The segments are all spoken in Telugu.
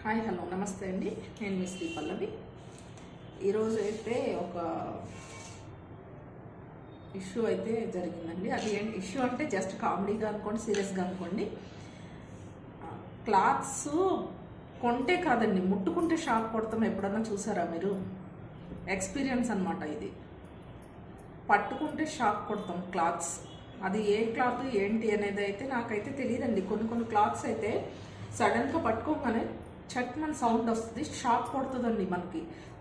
హాయ్ హలో నమస్తే అండి. నేను మీ శ్రీ పల్లవి. ఈరోజు అయితే ఒక ఇష్యూ అయితే జరిగిందండి. అది ఏంటి ఇష్యూ అంటే జస్ట్ కామెడీగా అనుకోండి, సీరియస్గా అనుకోండి. క్లాత్స్ కొంటే కాదండి, ముట్టుకుంటే షాక్ కొడతాం. ఎప్పుడన్నా చూసారా మీరు? ఎక్స్పీరియన్స్ అనమాట ఇది. పట్టుకుంటే షాక్ కొడతాం క్లాత్స్. అది ఏ క్లాత్ ఏంటి అనేది అయితే నాకైతే తెలియదండి. కొన్ని క్లాత్స్ అయితే సడన్గా పట్టుకోగానే చట్ మన సౌండ్ వస్తుంది, షాక్ కొడుతుందండి మనకి.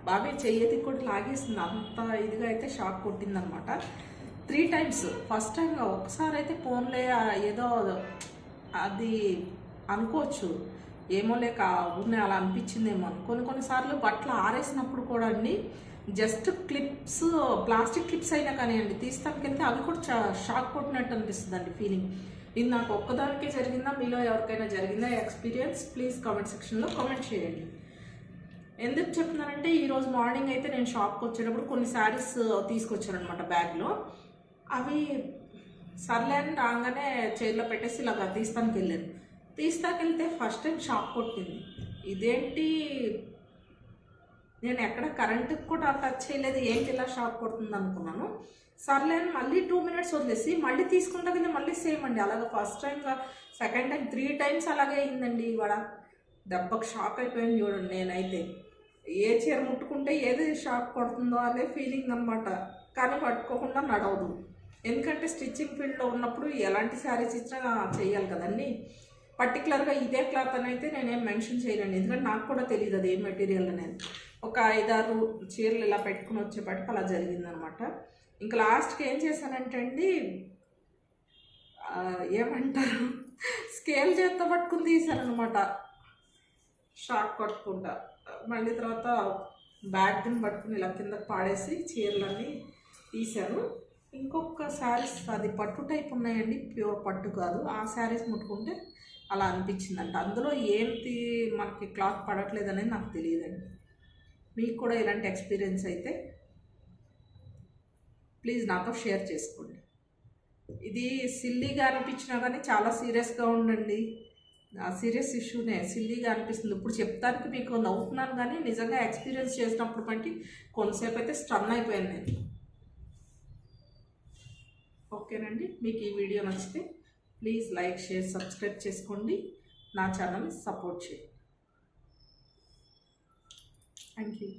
బాగా చెయ్యది కూడా లాగేస్తుంది, అంత ఇదిగా అయితే షాక్ కొట్టిందనమాట. 3 times. ఫస్ట్ టైం ఒకసారి అయితే ఫోన్లే ఏదో అది అనుకోవచ్చు, ఏమో లేక ఉన్నాయి అలా అనిపించిందేమో అని. కొన్నిసార్లు బట్టలు ఆరేసినప్పుడు కూడా అండి, జస్ట్ క్లిప్స్, ప్లాస్టిక్ క్లిప్స్ అయినా కానివ్వండి, తీస్తానికి వెళ్తే అవి కూడా షాక్ కొట్టినట్టు అనిపిస్తుంది అండి ఫీలింగ్. ఇది నాకు ఒక్కదానికే జరిగిందా, మీలో ఎవరికైనా జరిగిందా ఎక్స్పీరియన్స్? ప్లీజ్ కామెంట్ సెక్షన్లో కామెంట్ చేయండి. ఎందుకు చెప్తున్నానంటే, ఈరోజు మార్నింగ్ అయితే నేను షాప్కి వచ్చేటప్పుడు కొన్ని శారీస్ తీసుకొచ్చానమాట బ్యాగ్లో. అవి సర్లే అని రాగానే చైర్లో పెట్టేసి ఇలాగ తీస్తానికి వెళ్తే ఫస్ట్ టైం షాక్ కొట్టింది. ఇదేంటి, నేను ఎక్కడ కరెంటుకి కూడా టచ్ చేయలేదు, ఏంటి ఇలా షాక్ కొడుతుంది అనుకున్నాను. సర్లే అని మళ్ళీ 2 minutes వదిలేసి మళ్ళీ తీసుకుంటే మళ్ళీ సేమ్ అండి. అలాగే ఫస్ట్ టైంగా సెకండ్ టైం 3 times అలాగే అయిందండి. ఇవాళ దెబ్బకు షాక్ అయిపోయింది చూడండి. నేనైతే ఏ చీర ముట్టుకుంటే ఏది షాక్ కొడుతుందో అదే ఫీలింగ్ అనమాట. కానీ పట్టుకోకుండా నడవదు. ఎందుకంటే స్టిచ్చింగ్ ఫీల్డ్లో ఉన్నప్పుడు ఎలాంటి శారీస్ ఇచ్చినా చేయాలి కదండి. పర్టికులర్గా ఇదే క్లాత్ అని అయితే నేనేం మెన్షన్ చేయలేండి, ఎందుకంటే నాకు కూడా తెలియదు అది ఏ మెటీరియల్ అనేది. ఒక 5-6 చీరలు ఇలా పెట్టుకుని వచ్చేపాటికి అలా జరిగిందనమాట. ఇంకా లాస్ట్కి ఏం చేశానంటే అండి, ఏమంటారు, స్కేల్ చేత్తో పట్టుకుని తీశానమాట, షాక్ కొట్టుకుంటా. మళ్ళీ తర్వాత బ్యాగ్ని పట్టుకుని ఇలా కిందకి పాడేసి చీరలన్నీ తీశాను. ఇంకొక శారీస్ అది పట్టు టైప్ ఉన్నాయండి, ప్యూర్ పట్టు కాదు. ఆ శారీస్ ముట్టుకుంటే అలా అనిపించిందంట. అందులో ఏంటి మనకి క్లాత్ పడట్లేదు అనేది నాకు తెలియదండి. మీకు కూడా ఇలాంటి ఎక్స్పీరియన్స్ అయితే ప్లీజ్ నాతో షేర్ చేసుకోండి. ఇది సిల్లీగా అనిపించినా కానీ చాలా సీరియస్గా ఉండండి. ఆ సీరియస్ ఇష్యూనే సిల్లీగా అనిపిస్తుంది. ఇప్పుడు చెప్తానికి మీకు నవ్వుతున్నాను, కానీ నిజంగా ఎక్స్పీరియన్స్ చేసినప్పుడు బట్టి కొంతసేపు అయితే స్టన్ అయిపోయాను నేను. ఓకేనండి, మీకు ఈ వీడియో నచ్చితే ప్లీజ్ లైక్, షేర్, సబ్స్క్రైబ్ చేసుకోండి. నా ఛానల్ని సపోర్ట్ చేయండి. Thank you.